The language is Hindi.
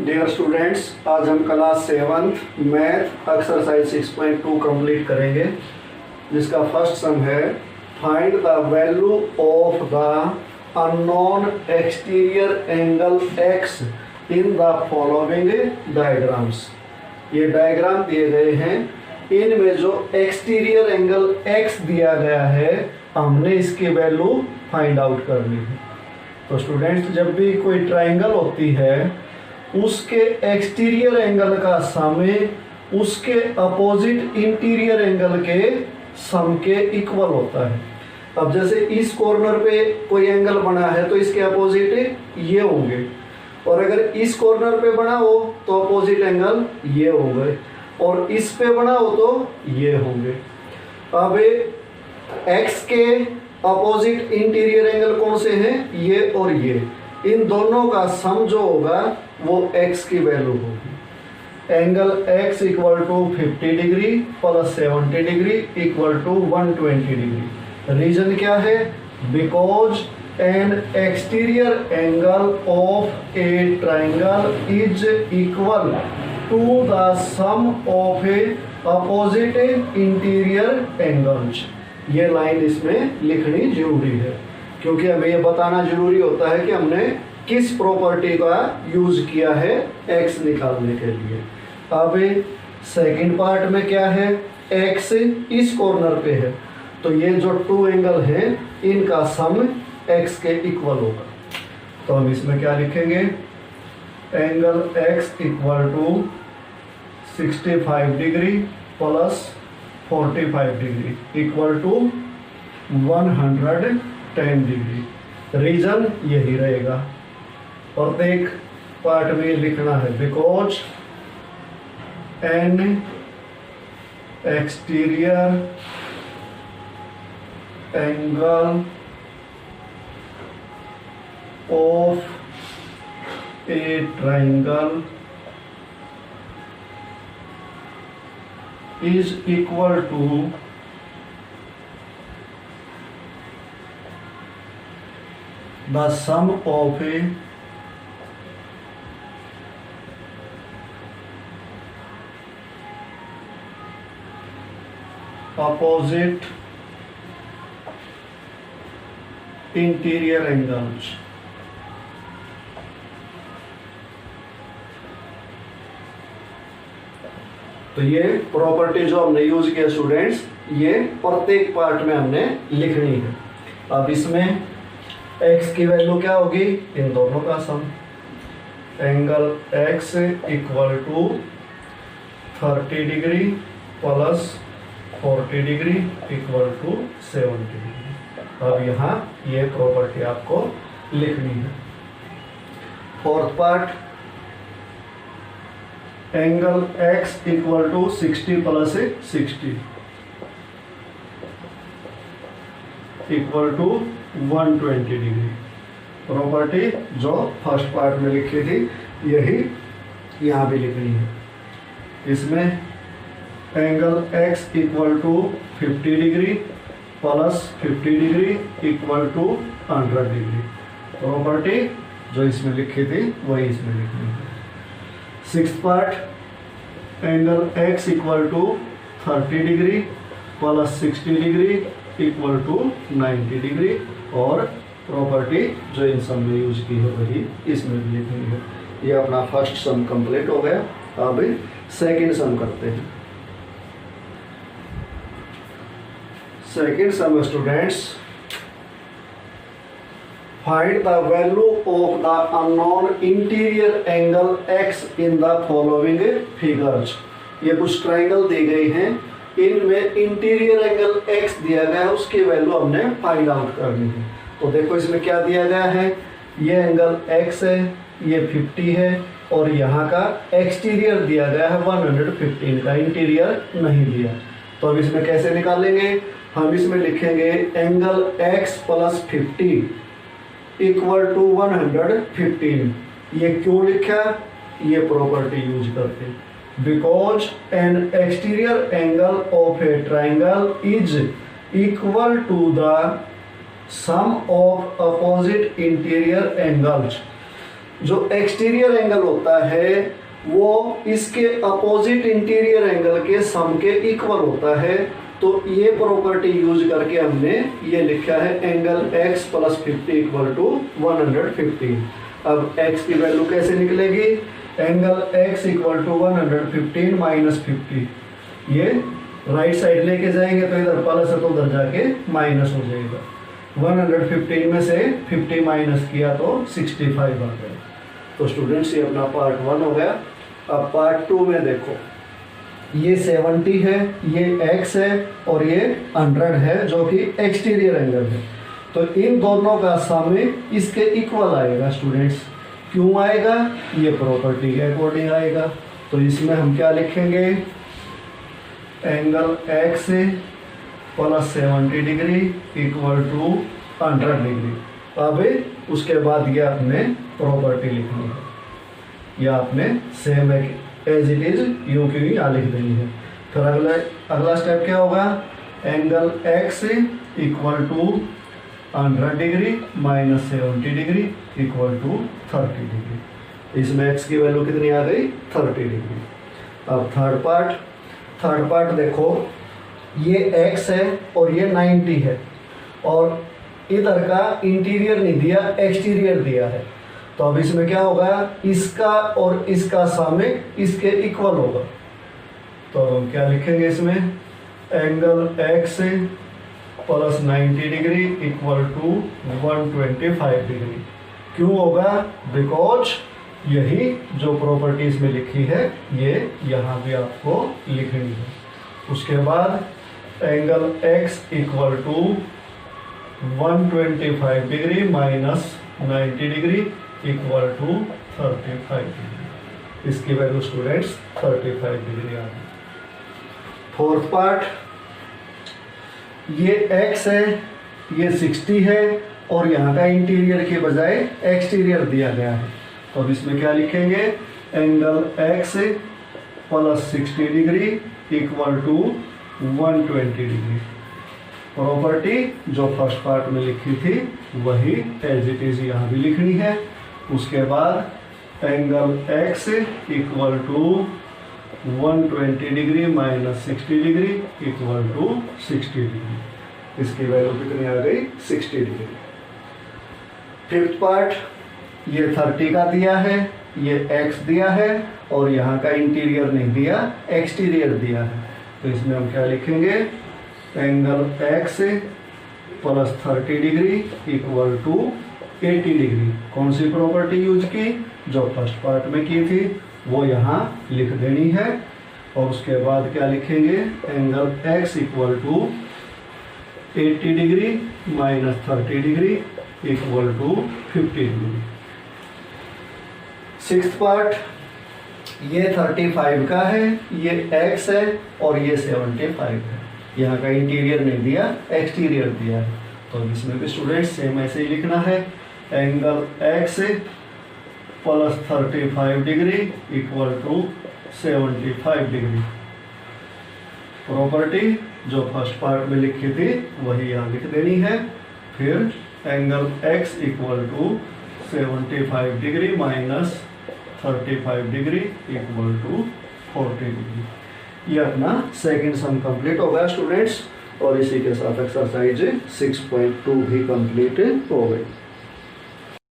डियर स्टूडेंट्स, आज हम class 7th math exercise 6.2 complete करेंगे, जिसका फर्स्ट सम है find the value of the unknown exterior angle x in the following diagrams. ये डायग्राम दिए गए हैं, इनमें जो एक्सटीरियर एंगल x दिया गया है हमने इसकी वैल्यू फाइंड आउट करनी है। तो स्टूडेंट्स, जब भी कोई ट्राइंगल होती है उसके एक्सटीरियर एंगल का सम उसके अपोजिट इंटीरियर एंगल के सम के इक्वल होता है। अब जैसे इस कॉर्नर पे कोई एंगल बना है तो इसके अपोजिट ये होंगे, और अगर इस कॉर्नर पे बना हो तो अपोजिट एंगल ये होंगे, और इस पे बना हो तो ये होंगे। अब x के अपोजिट इंटीरियर एंगल कौन से हैं? ये और ये। इन दोनों का सम जो होगा वो x की वैल्यू होगी। Angle x equal to 50 degree plus 70 degree equal to 120 degree. Reason क्या है? Because an exterior angle of a triangle is equal to the sum of a opposite interior angles. ये लाइन इसमें लिखनी जरूरी है, क्योंकि हमें ये बताना जरूरी होता है कि हमने किस प्रॉपर्टी का यूज किया है x निकालने के लिए। अब सेकंड पार्ट में क्या है? x इस कॉर्नर पे है, तो ये जो टू एंगल हैं इनका सम x के इक्वल होगा। तो हम इसमें क्या लिखेंगे? Angle x equal to 65 degree plus 45 degree equal to 110 degree. Reason यही रहेगा। और देख पार्ट में लिखना है because an exterior angle of a triangle is equal to the sum of a opposite interior angles। तो ये प्रॉपर्टी जो हमने यूज किया स्टूडेंट्स, ये प्रत्येक पार्ट में हमने लिखनी है। अब इसमें x की वैल्यू क्या होगी? इन दोनों का sum. Angle x equal to 30 degree plus 40 degree equal to 70 degree. अब यहाँ ये प्रॉपर्टी आपको लिखनी है। Fourth part, angle x equal to 60 plus 60 equal to 120 degree. Property जो फर्स्ट पार्ट में लिखी थी यही यहाँ भी लिखनी है। इसमें angle x equal to 50 degree plus 50 degree equal to 100 degree. Property जो इसमें लिखी थी वही इसमें लिखनी है। Sixth part, angle x equal to 30 degree plus 60 degree equal to 90 degree, और प्रॉपर्टी जो इन सम में यूज की है वही इसमें भी लिखनी है। ये अपना फर्स्ट सम कंप्लीट हो गया। अब सेकंड सम करते हैं। Second sum students, find the value of the unknown interior angle x in the following figures। ये कुछ ट्राइंगल दी गई हैं, इनमें इंटीरियर एंगल x दिया गया है, उसकी वैल्यू हमने फाइंड आउट करनी है। तो देखो इसमें क्या दिया गया है? ये एंगल x है, ये 50 है, और यहाँ का एक्सटीरियर दिया गया है 115 का, इंटीरियर नहीं दिया। तो अब इसमें कैसे निकालेंगे? हम इसमें लिखेंगे angle x plus 50 equal to 115। ये क्यों लिखा? ये प्रॉपर्टी यूज करके, because an exterior angle of a triangle is equal to the sum of opposite interior angles. जो एक्सटीरियर एंगल होता है वो इसके अपोजिट इंटीरियर एंगल के सम के इक्वल होता है। तो ये प्रॉपर्टी यूज करके हमने ये लिखा है एंगल x + 50 = 115। अब x की वैल्यू कैसे निकलेगी? एंगल x = 115 - 50, ये राइट साइड लेके जाएंगे तो इधर प्लस है तो उधर जाके माइनस हो जाएगा। 115 में से 50 माइनस किया तो 65 आ गया। तो स्टूडेंट्स ये अपना पार्ट 1 हो गया। अब पार्ट 2 में देखो, ये 70 है, ये x है और ये 100 है जो कि एक्सटीरियर एंगल है। तो इन दोनों का सम इसके इक्वल आएगा स्टूडेंट्स। क्यों आएगा? ये प्रॉपर्टी के अकॉर्डिंग आएगा। तो इसमें हम क्या लिखेंगे? Angle x + 70 degree = 100 degree. अब उसके बाद ये आपने प्रॉपर्टी लिखनी है, या आपने सेम एज इट इज यूं की यहाँ लिख देनी है। फिर अगला स्टेप क्या होगा? Angle x = 100 degree - 70 degree = 30 degree. इसमें x की वैल्यू कितनी आ गई? 30 डिग्री। अब थर्ड पार्ट देखो, ये x है और ये 90 है और इधर का इंटीरियर नहीं दिया, एक्सटीरियर दिया है। तो अब इसमें क्या होगा? इसका और इसका सम इसके इक्वल होगा। तो हम क्या लिखेंगे इसमें? Angle x + 90 degree = 125 degree. क्यों होगा? बिकॉज यही जो प्रॉपर्टी इसमें लिखी है ये यहाँ भी आपको लिखनी है। उसके बाद angle x = 125 degree - 90 degree = 35 degree. इसकी वैल्यू स्टूडेंट्स 35 डिग्री आ गई। फोर्थ पार्ट, ये x है, ये 60 है और यहाँ का इंटीरियर के बजाय एक्सटीरियर दिया गया है। तो अब इसमें क्या लिखेंगे? Angle x + 60 degree = 120 degree. Property जो फर्स्ट पार्ट में लिखी थी वही एज इट इज यहाँ भी लिखनी है। उसके बाद angle x = 120 degree - 60 degree = 60 degree. इसकी वैल्यू कितनी आ गई? 60 डिग्री। फिफ्थ पार्ट, ये 30 का दिया है, ये x दिया है और यहाँ का इंटीरियर नहीं दिया, एक्सटीरियर दिया है। तो इसमें हम क्या लिखेंगे? Angle x + 30 degree = 80 degree. कौन सी प्रॉपर्टी यूज की? जो फर्स्ट पार्ट में की थी वो यहाँ लिख देनी है। और उसके बाद क्या लिखेंगे? Angle x = 80 degree - 30 degree = 50 degree. Sixth part, ये 35 का है, ये x है और ये 75 है। यहाँ का इंटीरियर नहीं दिया, एक्सटीरियर दिया है। तो इसमें भी स्टूडेंट्स सेम ऐसे ही लिखना है। Angle x + 35 degree = 75 degree. Property जो फर्स्ट पार्ट में लिखी थी वही यहाँ लिख देनी है। फिर angle x = 75 degree - 35 degree = 40 degree. ये अपना सेकंड सम कंप्लीट हो गया स्टूडेंट्स, और इसी के साथ एक्सरसाइज 6.2 भी कंप्लीट हो गई।